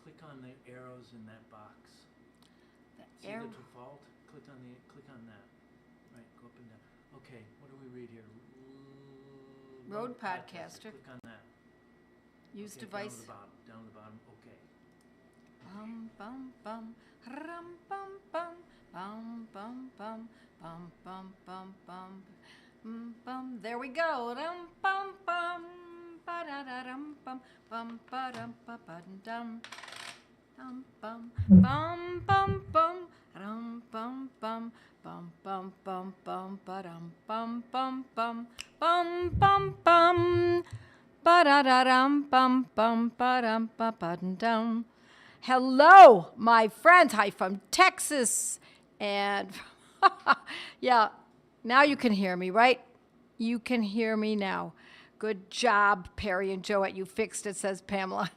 Click on the arrows in that box. See the default? Click on that. Right, go up and down. Okay, what do we read here? Road Podcaster. Click on that. Use okay, device. Down the bottom. Okay. Bum bum bum, rum bum bum, bum bum bum, bum bum bum bum, bum. There we go. Rum bum bum, ba da da dum bum, bum ba dum ba ba dum. Bum bum bum bum bum, rum bum bum, bum bum bum bum, ba dum bum bum bum, bum bum bum, ba da da dum bum bum ba dum ba ba dum. Hello, my friends. Hi from Texas. And yeah, now you can hear me, right? You can hear me now. Good job, Perry and Joette. You fixed it, says Pamela.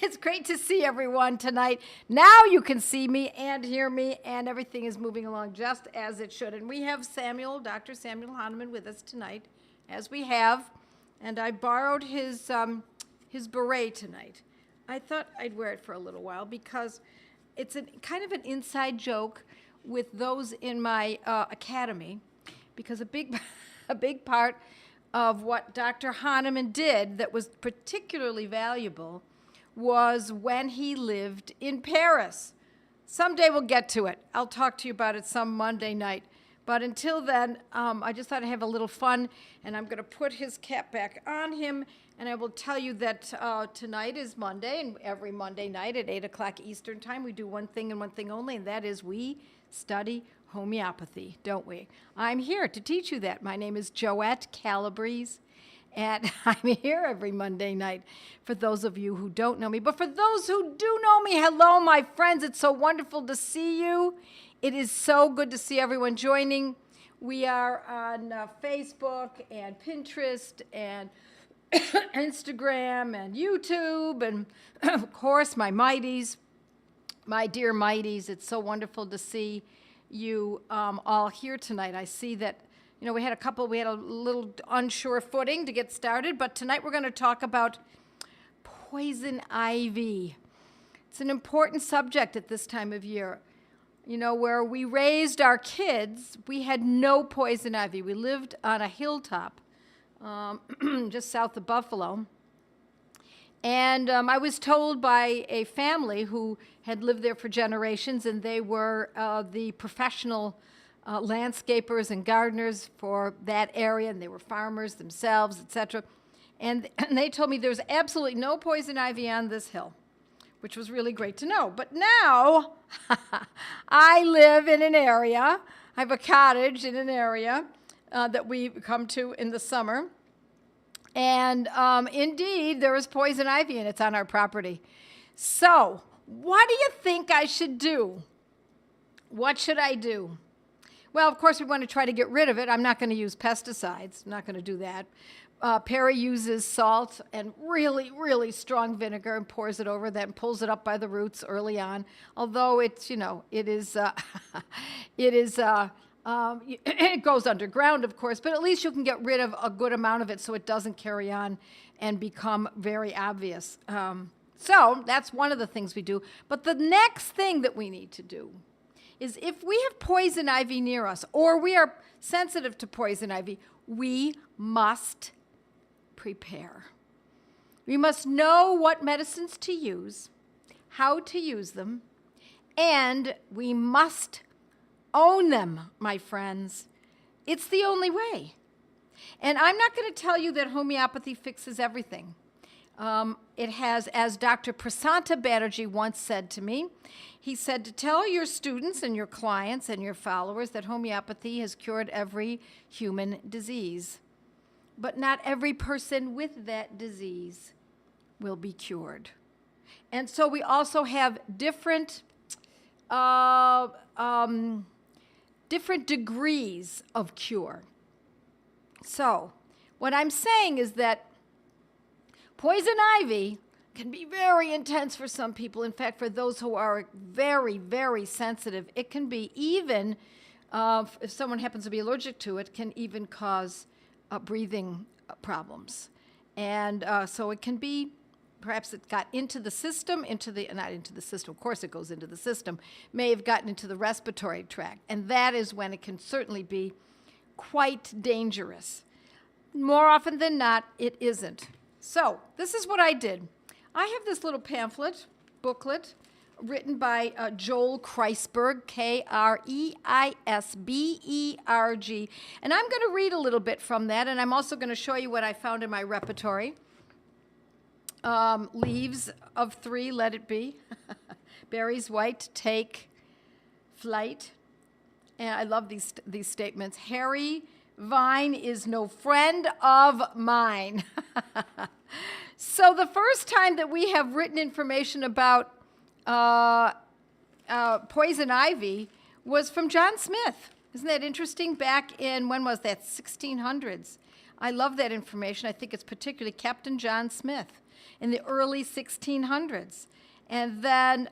It's great to see everyone tonight. Now you can see me and hear me, and everything is moving along just as it should. And we have Dr. Samuel Hahnemann with us tonight, as we have. And I borrowed his beret tonight. I thought I'd wear it for a little while because it's kind of an inside joke with those in my academy, because a big part of what Dr. Hahnemann did that was particularly valuable was when he lived in Paris. Someday we'll get to it. I'll talk to you about it some Monday night. But until then, I just thought I'd have a little fun, and I'm going to put his cap back on him, and I will tell you that tonight is Monday, and every Monday night at 8 o'clock Eastern Time, we do one thing and one thing only, and that is we study homeopathy, don't we? I'm here to teach you that. My name is Joette Calabrese, and I'm here every Monday night for those of you who don't know me. But for those who do know me, hello, my friends. It's so wonderful to see you. It is so good to see everyone joining. We are on Facebook and Pinterest and Instagram and YouTube and, of course, my mighties, my dear mighties. It's so wonderful to see you all here tonight. I see that, you know, we had a little unsure footing to get started, but tonight we're going to talk about poison ivy. It's an important subject at this time of year. You know, where we raised our kids, we had no poison ivy. We lived on a hilltop just south of Buffalo. And I was told by a family who had lived there for generations, and they were the professional landscapers and gardeners for that area, and they were farmers themselves, etc. And they told me there's absolutely no poison ivy on this hill, which was really great to know. But now I live in an area, I have a cottage in an area that we come to in the summer. And indeed, there is poison ivy, and it's on our property. So what do you think I should do? What should I do? Well, of course, we want to try to get rid of it. I'm not going to use pesticides. I'm not going to do that. Perry uses salt and really, really strong vinegar and pours it over that and pulls it up by the roots early on. Although it's, you know, it goes underground, of course, but at least you can get rid of a good amount of it so it doesn't carry on and become very obvious. So that's one of the things we do. But the next thing that we need to do is if we have poison ivy near us or we are sensitive to poison ivy, we must prepare. We must know what medicines to use, how to use them, and we must own them, my friends. It's the only way. And I'm not going to tell you that homeopathy fixes everything. It has, as Dr. Prasanta Banerjee once said to me, he said to tell your students and your clients and your followers that homeopathy has cured every human disease. But not every person with that disease will be cured. And so we also have different degrees of cure. So what I'm saying is that poison ivy can be very intense for some people. In fact, for those who are very, very sensitive, it can be even, if someone happens to be allergic to it, can even cause breathing problems. And so it can be, perhaps it got into the system, not into the system, of course it goes into the system, may have gotten into the respiratory tract. And that is when it can certainly be quite dangerous. More often than not, it isn't. So this is what I did. I have this little booklet, written by Joel Kreisberg, Kreisberg, and I'm going to read a little bit from that, and I'm also going to show you what I found in my repertory. Leaves of 3, let it be. Berries white, take flight. And I love these statements. Harry Vine is no friend of mine. So the first time that we have written information about poison ivy was from John Smith. Isn't that interesting? Back in, when was that, 1600s. I love that information. I think it's particularly Captain John Smith in the early 1600s. And then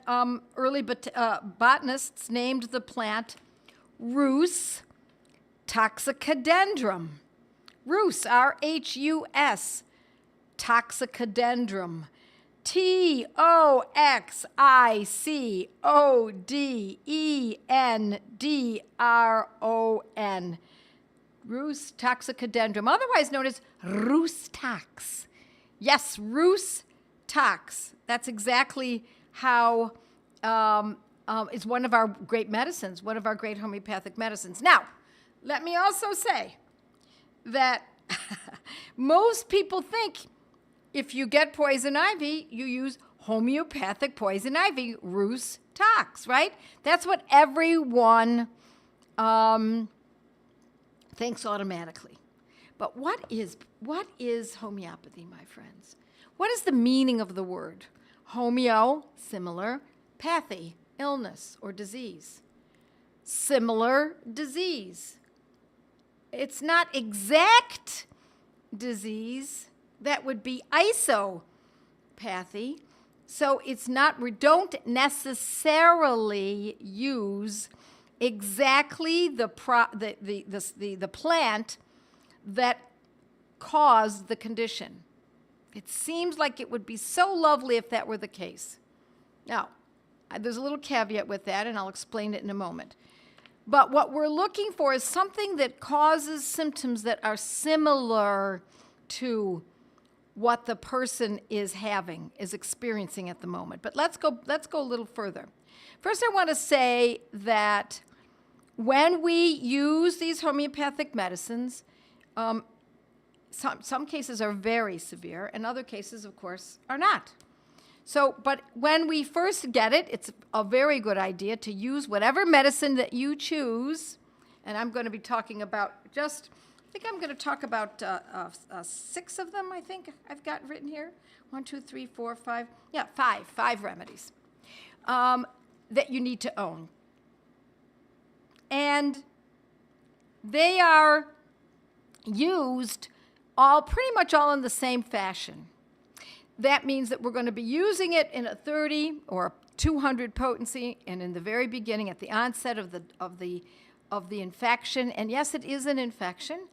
early botanists named the plant Rhus toxicodendron. Rhus, R-H-U-S, toxicodendron. Toxicodendron. Rhus toxicodendron, otherwise known as Rhus tox. Yes, Rhus tox. That's exactly how is one of our great medicines, one of our great homeopathic medicines. Now, let me also say that most people think if you get poison ivy, you use homeopathic poison ivy, Rhus tox, right? That's what everyone thinks automatically. But what is homeopathy, my friends? What is the meaning of the word? Homeo, similar, pathy, illness or disease. Similar disease. It's not exact disease. That would be isopathy. So it's not, we don't necessarily use exactly the plant that caused the condition. It seems like it would be so lovely if that were the case. Now, there's a little caveat with that, and I'll explain it in a moment. But what we're looking for is something that causes symptoms that are similar to what the person is experiencing at the moment. But let's go a little further. First, I want to say that when we use these homeopathic medicines, some cases are very severe, and other cases, of course, are not. So, but when we first get it, it's a very good idea to use whatever medicine that you choose. And I'm going to be talking about I think I'm going to talk about 6 of them, I think I've got written here. 1, 2, 3, 4, 5. Yeah, 5 remedies that you need to own. And they are used pretty much all in the same fashion. That means that we're going to be using it in a 30 or 200 potency, and in the very beginning, at the onset of the infection. And yes, it is an infection.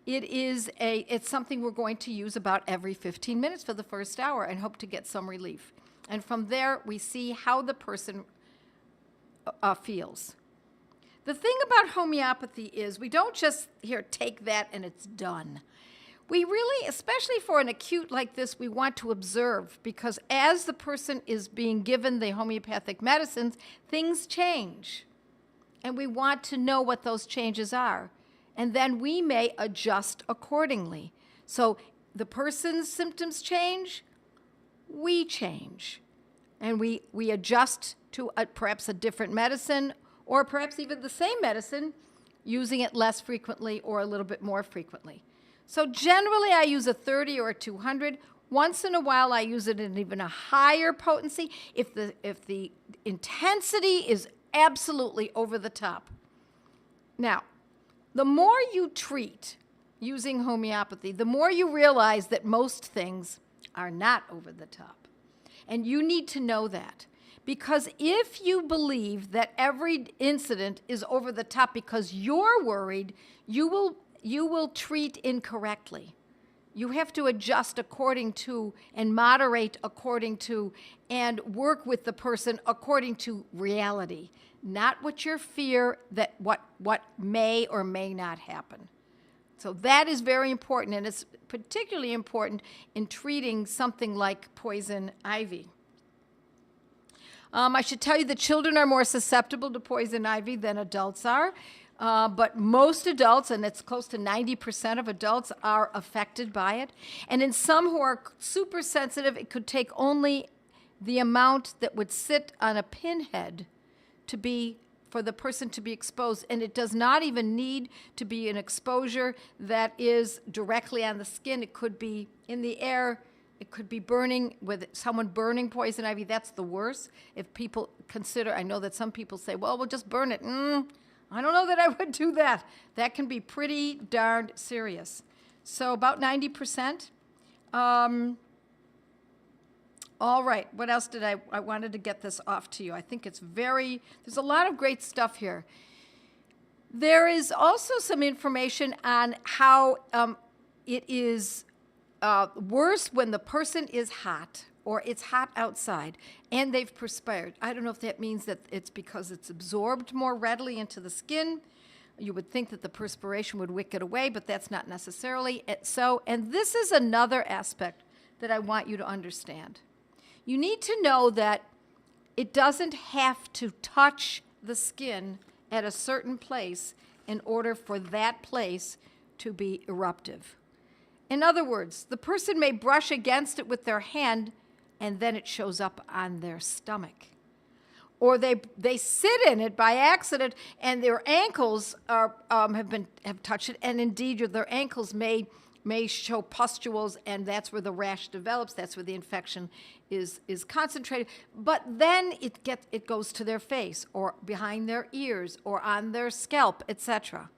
It's something we're going to use about every 15 minutes for the first hour and hope to get some relief. And from there, we see how the person feels. The thing about homeopathy is we don't just here take that and it's done. We really, especially for an acute like this, we want to observe, because as the person is being given the homeopathic medicines, things change. And we want to know what those changes are. And then we may adjust accordingly. So the person's symptoms change, we change. And we adjust to perhaps a different medicine, or perhaps even the same medicine, using it less frequently or a little bit more frequently. So generally I use a 30 or a 200. Once in a while I use it in even a higher potency if the intensity is absolutely over the top. Now, the more you treat using homeopathy, the more you realize that most things are not over the top. And you need to know that. Because if you believe that every incident is over the top because you're worried, you will treat incorrectly. You have to adjust according to and moderate according to and work with the person according to reality, not what your fear that what may or may not happen. So that is very important, and it's particularly important in treating something like poison ivy. I should tell you that children are more susceptible to poison ivy than adults are, but most adults, and it's close to 90% of adults, are affected by it. And in some who are super sensitive, it could take only the amount that would sit on a pinhead for the person to be exposed. And it does not even need to be an exposure that is directly on the skin. It could be in the air. It could be burning, with someone burning poison ivy. That's the worst. If people consider, I know that some people say, well, we'll just burn it. I don't know that I would do that. That can be pretty darned serious. So about 90%. All right, what else did I wanted to get this off to you. I think it's there's a lot of great stuff here. There is also some information on how it is worse when the person is hot, or it's hot outside and they've perspired. I don't know if that means that it's because it's absorbed more readily into the skin. You would think that the perspiration would wick it away, but that's not necessarily so. And this is another aspect that I want you to understand. You need to know that it doesn't have to touch the skin at a certain place in order for that place to be eruptive. In other words, the person may brush against it with their hand and then it shows up on their stomach. Or they sit in it by accident and their ankles have touched it, and indeed their ankles may show pustules, and that's where the rash develops. That's where the infection is concentrated. But then it goes to their face or behind their ears or on their scalp, etc.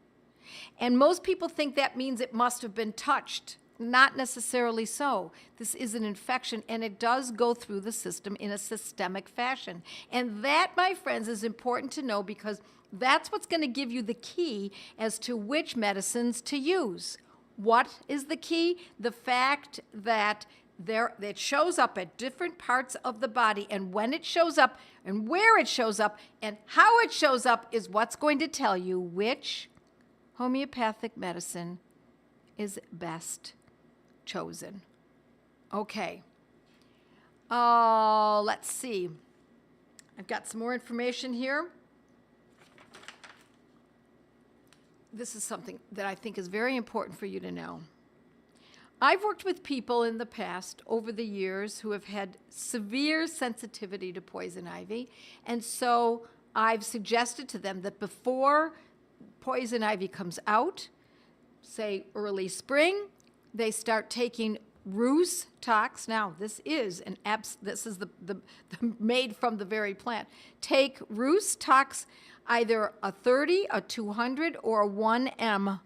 And most people think that means it must have been touched. Not necessarily so. This is an infection, and it does go through the system in a systemic fashion. And that, my friends, is important to know, because that's what's going to give you the key as to which medicines to use. What is the key? The fact that it shows up at different parts of the body, and when it shows up, and where it shows up, and how it shows up is what's going to tell you which homeopathic medicine is best chosen. Okay. Let's see. I've got some more information here. This is something that I think is very important for you to know. I've worked with people in the past, over the years, who have had severe sensitivity to poison ivy, and so I've suggested to them that before poison ivy comes out, say early spring, they start taking Rhus tox. Now, this is the made from the very plant. Take Rhus tox, either a 30, a 200, or a 1M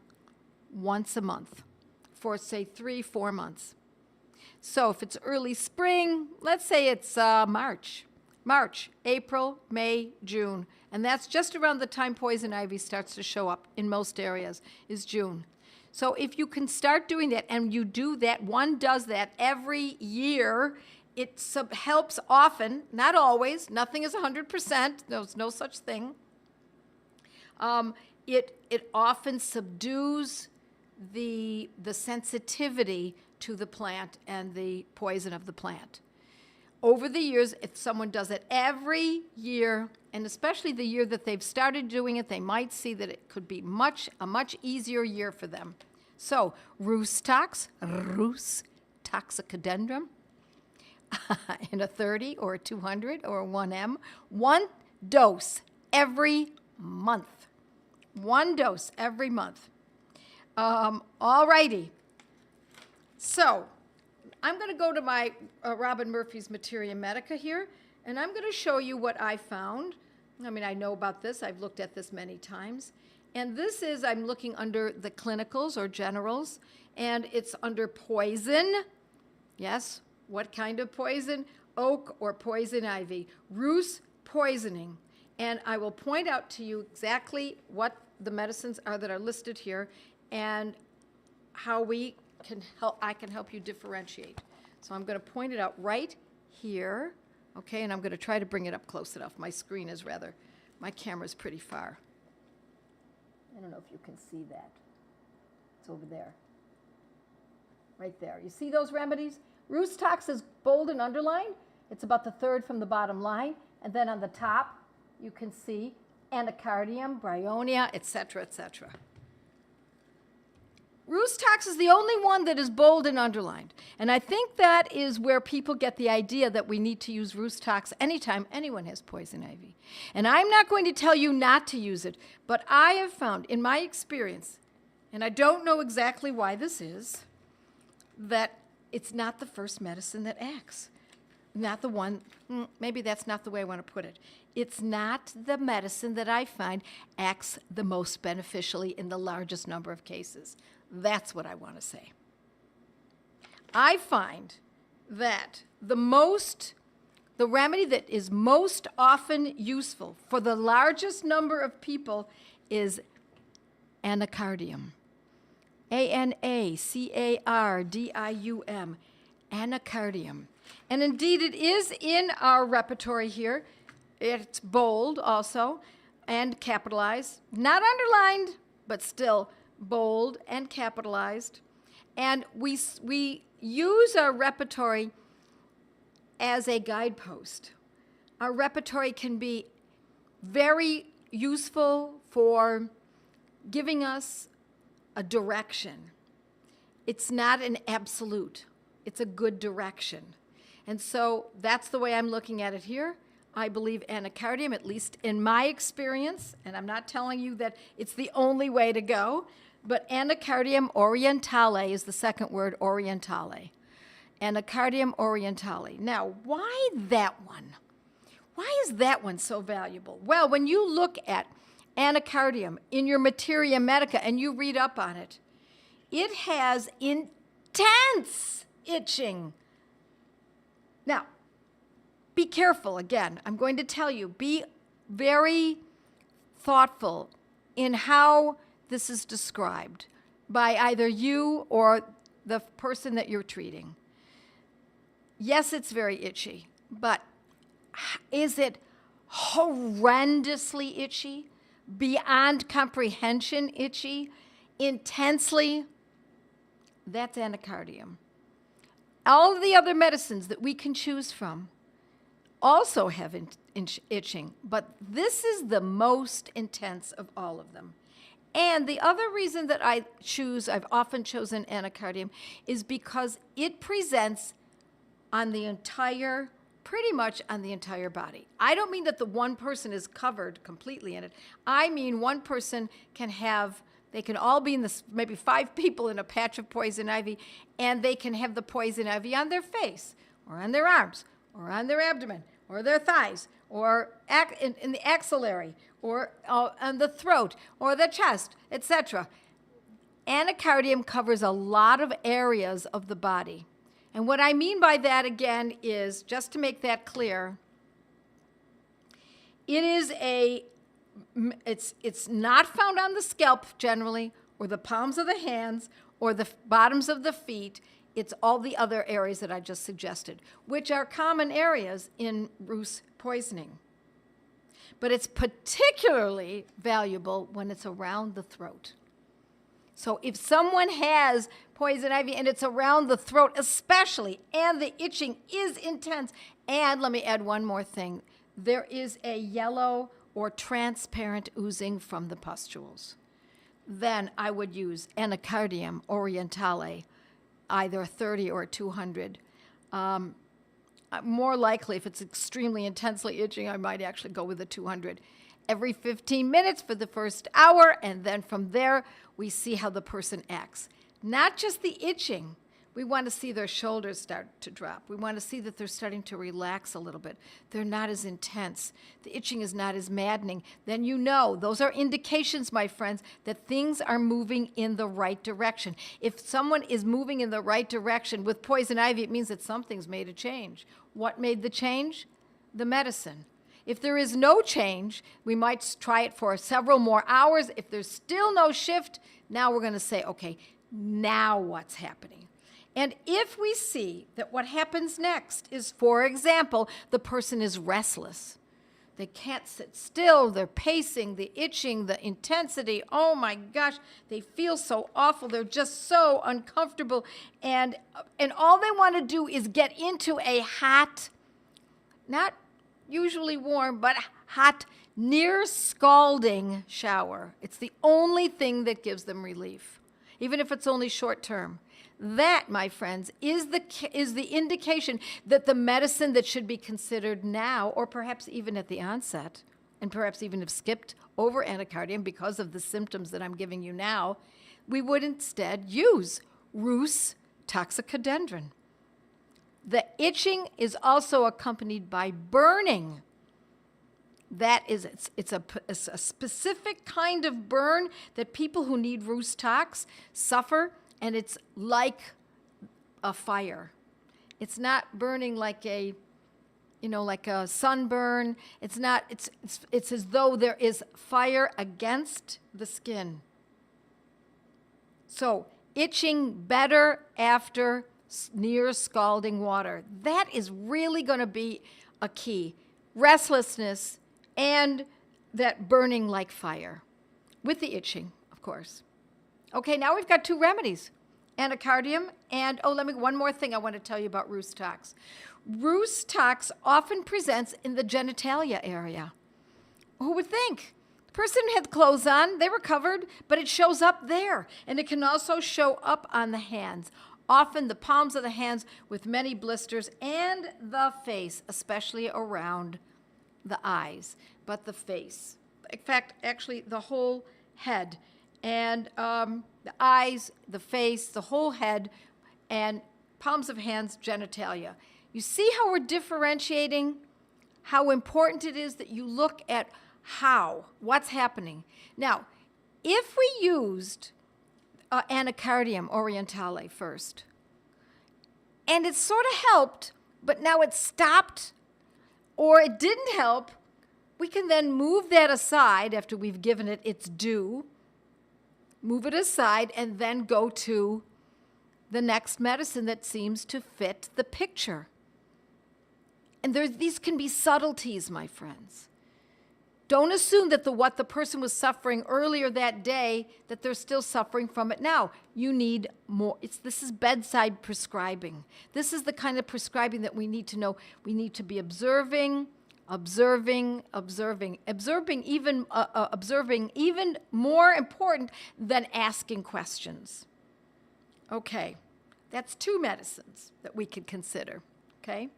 once a month for, say, 3-4 months. So if it's early spring, let's say it's March, April, May, June, and that's just around the time poison ivy starts to show up in most areas, is June. So if you can start doing that, and you do that, one does that every year, it helps often, not always, nothing is 100%, there's no such thing. It often subdues the sensitivity to the plant and the poison of the plant. Over the years, if someone does it every year, and especially the year that they've started doing it, they might see that it could be a much easier year for them. So, Rhus toxicodendron, in a 30 or a 200 or a 1M, 1 dose every month. 1 dose every month. All righty. So, I'm going to go to my Robin Murphy's Materia Medica here, and I'm going to show you what I found. I mean, I know about this. I've looked at this many times. And this is, I'm looking under the clinicals or generals, and it's under poison. Yes, what kind of poison? Oak or poison ivy. Rhus poisoning. And I will point out to you exactly what the medicines are that are listed here and how I can help you differentiate. So I'm going to point it out right here, okay, and I'm going to try to bring it up close enough. My screen is my camera's pretty far. I don't know if you can see that. It's over there. Right there. You see those remedies? Rhus tox is bold and underlined. It's about the third from the bottom line. And then on the top, you can see Anacardium, Bryonia, etc., etc. Rhus tox is the only one that is bold and underlined. And I think that is where people get the idea that we need to use Rhus tox anytime anyone has poison ivy. And I'm not going to tell you not to use it, but I have found in my experience, and I don't know exactly why this is, that it's not the first medicine that acts. Not the one, maybe that's not the way I want to put it. It's not the medicine that I find acts the most beneficially in the largest number of cases. That's what I want to say. I find that the remedy that is most often useful for the largest number of people is Anacardium. Anacardium. Anacardium. And indeed, it is in our repertory here. It's bold also and capitalized. Not underlined, but still bold and capitalized. And we use our repertory as a guidepost. Our repertory can be very useful for giving us a direction. It's not an absolute. It's a good direction. And so that's the way I'm looking at it here. I believe Anacardium, at least in my experience, and I'm not telling you that it's the only way to go, but Anacardium orientale is the second word, orientale. Anacardium orientale. Now, why that one? Why is that one so valuable? Well, when you look at Anacardium in your Materia Medica and you read up on it, it has intense itching. Now, be careful, again, I'm going to tell you, be very thoughtful in how this is described by either you or the person that you're treating. Yes, it's very itchy, but is it horrendously itchy, beyond comprehension itchy, intensely? That's Anacardium. All of the other medicines that we can choose from also have itching, but this is the most intense of all of them. And the other reason that I've often chosen Anacardium, is because it presents on the entire, pretty much on the entire body. I don't mean that the one person is covered completely in it. I mean one person they can all be in this, maybe 5 people in a patch of poison ivy, and they can have the poison ivy on their face, or on their arms, or on their abdomen, or their thighs, or in the axillary, or on the throat, or the chest, etc. Anacardium covers a lot of areas of the body. And what I mean by that, again, is, just to make that clear, it's not found on the scalp generally, or the palms of the hands, or the bottoms of the feet. It's all the other areas that I just suggested, which are common areas in Rhus poisoning. But it's particularly valuable when it's around the throat. So if someone has poison ivy and it's around the throat especially, and the itching is intense, and let me add one more thing, there is a yellow or transparent oozing from the pustules, then I would use Anacardium orientale, either 30 or 200. More likely, if it's extremely intensely itching, I might actually go with the 200. Every 15 minutes for the first hour, and then from there, we see how the person acts. Not just the itching. We want to see their shoulders start to drop. We want to see that they're starting to relax a little bit. They're not as intense. The itching is not as maddening. Then you know, those are indications, my friends, that things are moving in the right direction. If someone is moving in the right direction with poison ivy, it means that something's made a change. What made the change? The medicine. If there is no change, we might try it for several more hours. If there's still no shift, now we're going to say, okay, now what's happening? And if we see that what happens next is, for example, the person is restless. They can't sit still, they're pacing, the itching, the intensity, oh my gosh, they feel so awful, they're just so uncomfortable, and all they want to do is get into a hot, not usually warm, but hot, near scalding shower. It's the only thing that gives them relief, even if it's only short term. That, my friends, is the indication that the medicine that should be considered now, or perhaps even at the onset, and perhaps even have skipped over anacardium because of the symptoms that I'm giving you now, we would instead use Rhus toxicodendron. The itching is also accompanied by burning. That is, it's a specific kind of burn that people who need Rhus tox suffer. And it's like a fire. It's not burning like a sunburn. It's not, it's as though there is fire against the skin. So itching better after near scalding water. That is really going to be a key. Restlessness and that burning like fire with the itching, of course. Okay, now we've got two remedies, anacardium and, one more thing I want to tell you about Rhus tox. Rhus tox often presents in the genitalia area. Who would think? The person had clothes on, they were covered, but it shows up there. And it can also show up on the hands, often the palms of the hands with many blisters, and the face, especially around the eyes, but the face. In fact, actually the whole head. And the eyes, the face, the whole head, and palms of hands, genitalia. You see how we're differentiating how important it is that you look at what's happening. Now, if we used Anacardium orientale first, and it sort of helped, but now it stopped, or it didn't help, we can then move that aside after we've given it its due, move it aside, and then go to the next medicine that seems to fit the picture. And these can be subtleties, my friends. Don't assume that what the person was suffering earlier that day, that they're still suffering from it now. You need more. This is bedside prescribing. This is the kind of prescribing that we need to know. We need to be observing even more important than asking questions. Okay, that's two medicines that we could consider, okay?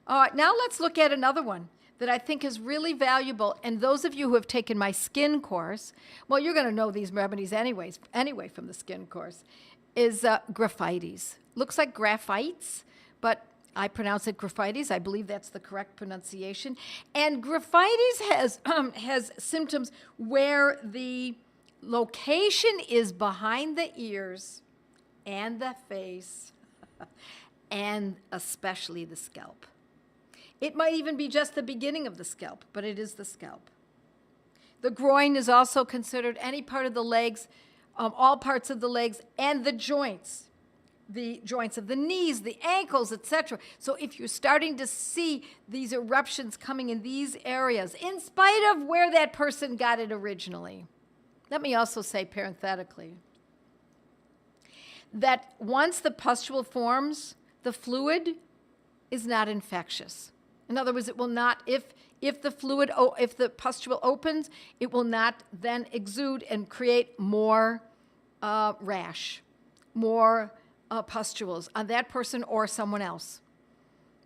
Now let's look at another one that I think is really valuable, and those of you who have taken my skin course, well, you're going to know these remedies anyway from the skin course, is Graphites. Looks like Graphites, but I pronounce it Graphites. I believe that's the correct pronunciation. And Graphites has symptoms where the location is behind the ears and the face, and especially the scalp. It might even be just the beginning of the scalp, but it is the scalp. The groin is also considered any part of the legs, all parts of the legs, and the joints. the joints of the knees, the ankles, etc. So if you're starting to see these eruptions coming in these areas, in spite of where that person got it originally, let me also say parenthetically that once the pustule forms, the fluid is not infectious. In other words, it will not, if the pustule opens, it will not then exude and create more rash, more pustules on that person or someone else.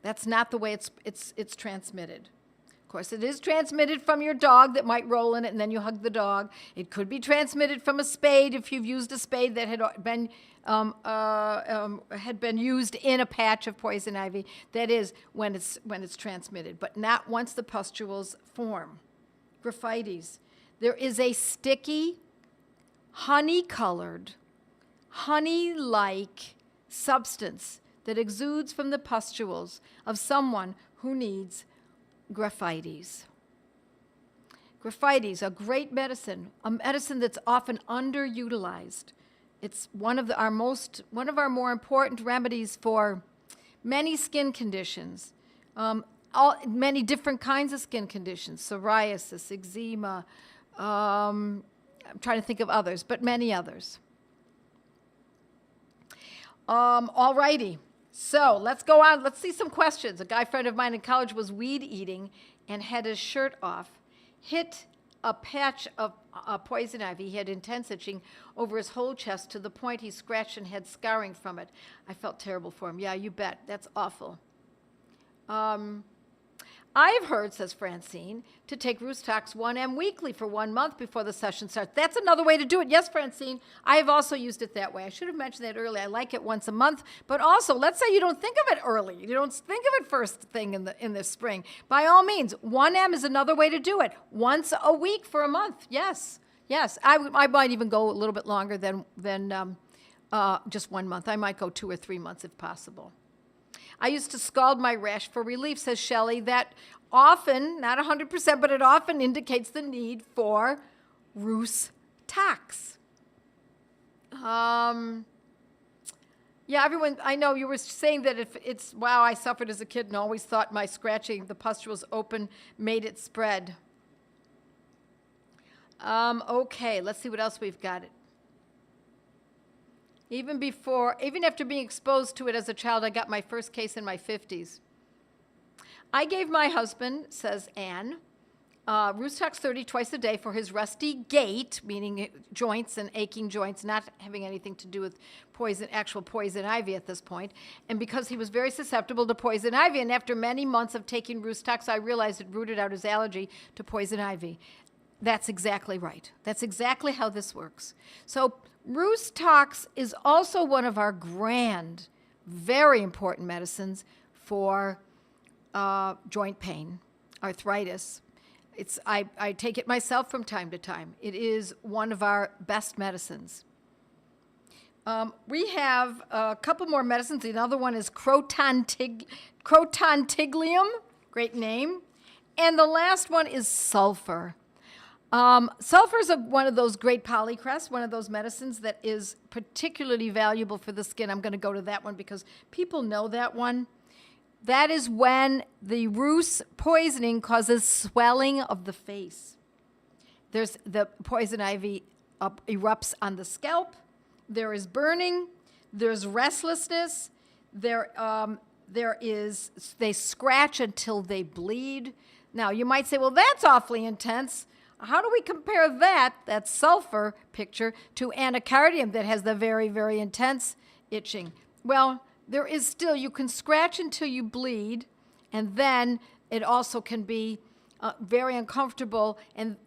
That's not the way it's transmitted. Of course, it is transmitted from your dog that might roll in it and then you hug the dog. It could be transmitted from a spade if you've used a spade that had been used in a patch of poison ivy. That is when it's transmitted, but not once the pustules form. Graphites. There is a sticky, honey-colored, honey-like substance that exudes from the pustules of someone who needs Graphites. Graphites, a great medicine, a medicine that's often underutilized. It's one of our more important remedies for many skin conditions, many different kinds of skin conditions, psoriasis, eczema. I'm trying to think of others, but many others. All righty. So let's go on. Let's see some questions. A guy friend of mine in college was weed eating and had his shirt off, hit a patch of poison ivy. He had intense itching over his whole chest to the point he scratched and had scarring from it. I felt terrible for him. Yeah, you bet. That's awful. I've heard, says Francine, to take Rhus Tox 1M weekly for 1 month before the session starts. That's another way to do it. Yes, Francine, I have also used it that way. I should have mentioned that earlier. I like it once a month. But also, let's say you don't think of it early. You don't think of it first thing in the spring. By all means, 1M is another way to do it. Once a week for a month. Yes. Yes. I might even go a little bit longer than just 1 month. I might go 2 or 3 months if possible. I used to scald my rash for relief, says Shelley. That often, not 100%, but it often indicates the need for Rhus Tox. Yeah, everyone, I know you were saying that if it's, wow, I suffered as a kid and always thought my scratching, the pustules open, made it spread. Okay, let's see what else we've got. Even after being exposed to it as a child, I got my first case in my 50s. I gave my husband, says Anne, Rhus Tox 30 twice a day for his rusty gait, meaning joints and aching joints, not having anything to do with actual poison ivy at this point, and because he was very susceptible to poison ivy. And after many months of taking Rhus Tox, I realized it rooted out his allergy to poison ivy. That's exactly right. That's exactly how this works. So Rhus Tox is also one of our grand, very important medicines for joint pain, arthritis. I take it myself from time to time. It is one of our best medicines. We have a couple more medicines. Another one is Crotontiglium, great name. And the last one is Sulphur. Sulphur is one of those great polycrests, one of those medicines that is particularly valuable for the skin. I'm going to go to that one because people know that one. That is when the Rhus poisoning causes swelling of the face. There's the poison ivy erupts on the scalp. There is burning. There's restlessness. They scratch until they bleed. Now, you might say, well, that's awfully intense. How do we compare that sulfur picture, to anacardium that has the very, very intense itching? Well, there is still, you can scratch until you bleed, and then it also can be very uncomfortable,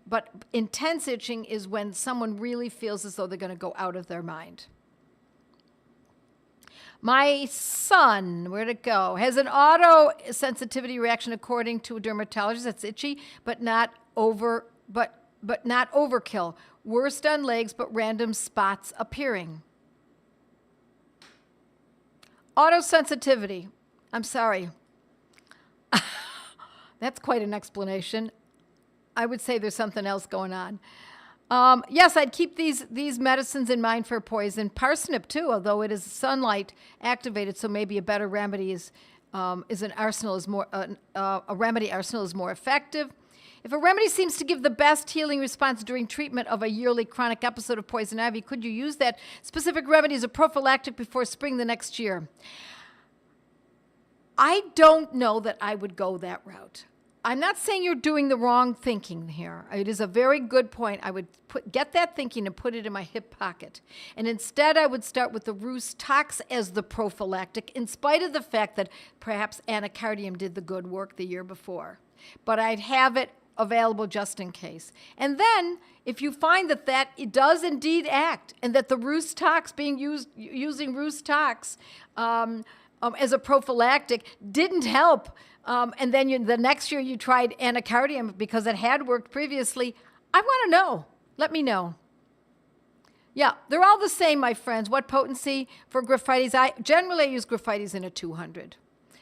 but intense itching is when someone really feels as though they're going to go out of their mind. My son, where'd it go, has an auto-sensitivity reaction according to a dermatologist. That's itchy, but not overkill. Worst on legs, but random spots appearing. Autosensitivity. I'm sorry. That's quite an explanation. I would say there's something else going on. Yes, I'd keep these medicines in mind for poison. Parsnip too, although it is sunlight activated, so maybe a better remedy is an arsenal is more a remedy arsenal is more effective. If a remedy seems to give the best healing response during treatment of a yearly chronic episode of poison ivy, could you use that specific remedy as a prophylactic before spring the next year? I don't know that I would go that route. I'm not saying you're doing the wrong thinking here. It is a very good point. I would get that thinking and put it in my hip pocket. And instead, I would start with the Rhus tox as the prophylactic, in spite of the fact that perhaps Anacardium did the good work the year before. But I'd have it available just in case. And then, if you find that it does indeed act, and that the Rhus tox using Rhus tox as a prophylactic didn't help, and then the next year you tried Anacardium because it had worked previously, I want to know. Let me know. Yeah, they're all the same, my friends. What potency for Graphites? I generally use Graphites in a 200,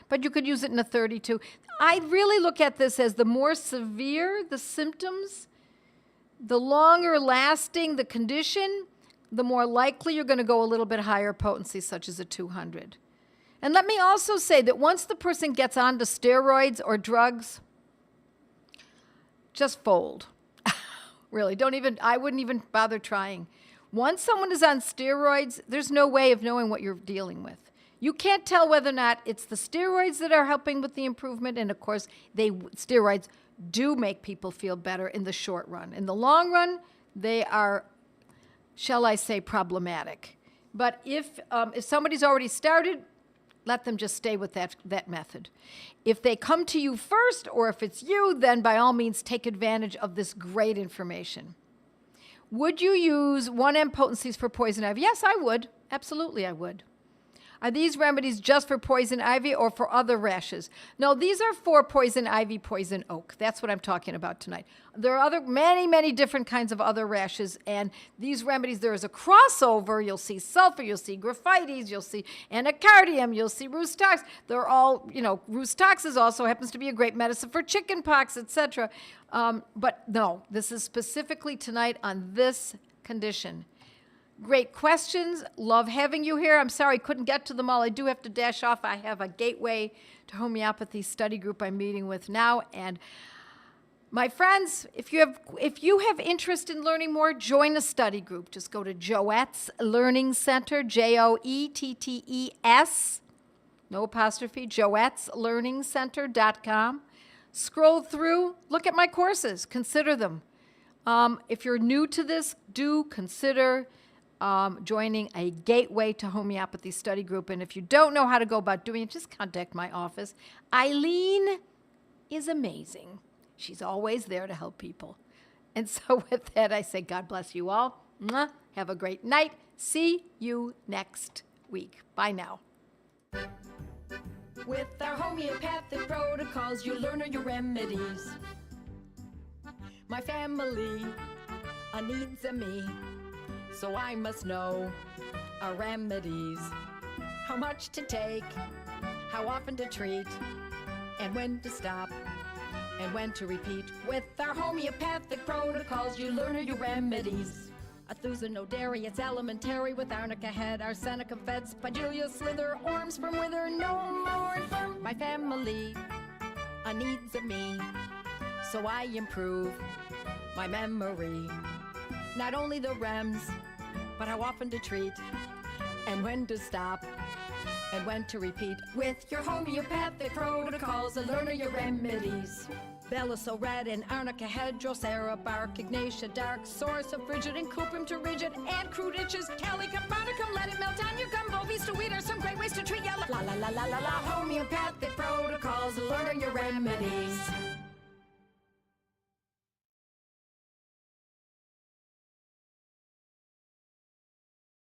but you could use it in a 32. I really look at this as the more severe the symptoms, the longer lasting the condition, the more likely you're going to go a little bit higher potency, such as a 200. And let me also say that once the person gets onto steroids or drugs, just fold. Really, I wouldn't even bother trying. Once someone is on steroids, there's no way of knowing what you're dealing with. You can't tell whether or not it's the steroids that are helping with the improvement, and of course, steroids do make people feel better in the short run. In the long run, they are, shall I say, problematic. But if somebody's already started, let them just stay with that method. If they come to you first, or if it's you, then by all means take advantage of this great information. Would you use 1M potencies for poison ivy? Yes, I would. Absolutely, I would. Are these remedies just for poison ivy or for other rashes? No, these are for poison ivy, poison oak. That's what I'm talking about tonight. There are many different kinds of other rashes, and these remedies, there is a crossover. You'll see sulphur, you'll see Graphites, you'll see Anacardium, you'll see Rhus tox. They're all, Rhus tox also happens to be a great medicine for chicken pox, etc. But no, this is specifically tonight on this condition. Great questions. Love having you here. I'm sorry I couldn't get to them all. I do have to dash off. I have a Gateway to Homeopathy study group I'm meeting with now. And my friends, if you have interest in learning more, join a study group. Just go to Joette's Learning Center, JOETTES, no apostrophe, joetteslearningcenter.com. Scroll through, look at my courses, consider them. If you're new to this, do consider joining a Gateway to Homeopathy study group. And if you don't know how to go about doing it, just contact my office. Eileen is amazing. She's always there to help people. And so with that, I say God bless you all. Mwah. Have a great night. See you next week. Bye now. With our homeopathic protocols, you learn your remedies. My family needs me, so I must know our remedies. How much to take, how often to treat, and when to stop, and when to repeat. With our homeopathic protocols, you learn your remedies. Athusa, no dairy, it's elementary. With arnica head, arsenic of fed, spigelia slither, orms from wither, no more. My family needs me, so I improve my memory. Not only the rems, but how often to treat, and when to stop, and when to repeat. With your homeopathic protocols, learn your remedies. Bella so red and arnica head, drosera bark, ignatia dark, source of frigid and cuprum to rigid, and crude itches, calicum, bonicum, let it melt on your gum, bovies to wheat are some great ways to treat yellow. La la la la la la, homeopathic protocols, learn your remedies.